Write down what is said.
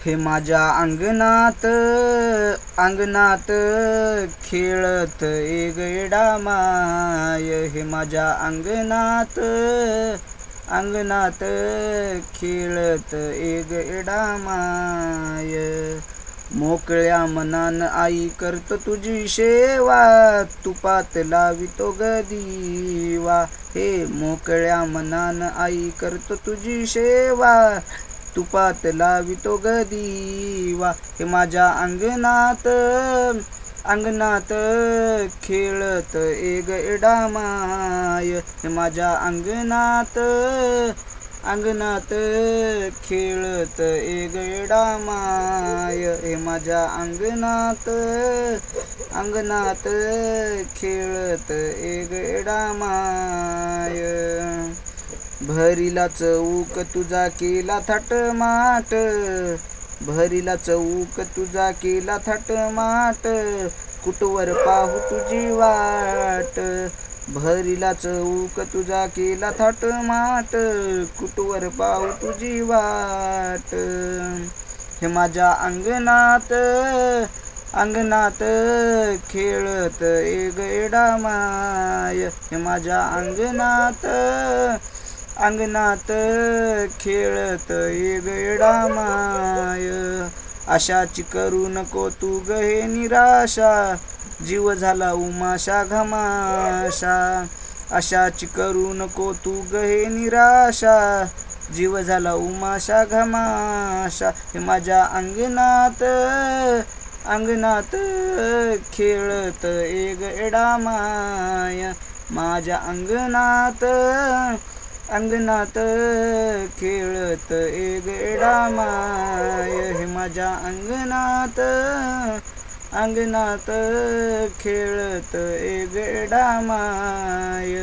हे माझ्या अंगणात अंगणात खेळत एक एडा माय. हे माझ्या अंगणात अंगणात खेळत एक एडा माय. मोकळ्या मनान आई करतो तुझी सेवा, तुपात लावितो ग दिवा. हे मोकळ्या मनान आई करतो तुझी सेवा, तुपात लावितो ग दिवा. हे माझ्या अंगणात अंगणात खेळत एक एडा माय. हे माझ्या अंगणात अंगणात खेळत एक एडा माय. हे माझ्या अंगणात अंगणात खेळत एक एडा माय. भरीला चौक तुझा केला थाटमाट, भरीला चौक तुझा केला थाटमाट. कुठवर पाहू तुझी वाट, भरीला चौक तुझा केला थाटमाट. कुठवर पाहू तुझी वाट. हे माझ्या अंगणात अंगणात खेळत एक एडा माय. हे माझ्या अंगणात अंगणात खेळत एक एडा माय. आशाची करू नको तू ग हे निराशा, जीव झाला उमाशा घमाशा. आशाची करू नको तू ग हे निराशा, जीव झाला उमाशा घमाशा. हे माझ्या अंगणात अंगणात खेळत एक एडा माय. माझ्या अंगणात अंगणात खेळत एक एडा माय. हे माझ्या अंगणात अंगणात खेळत एक एडा माय.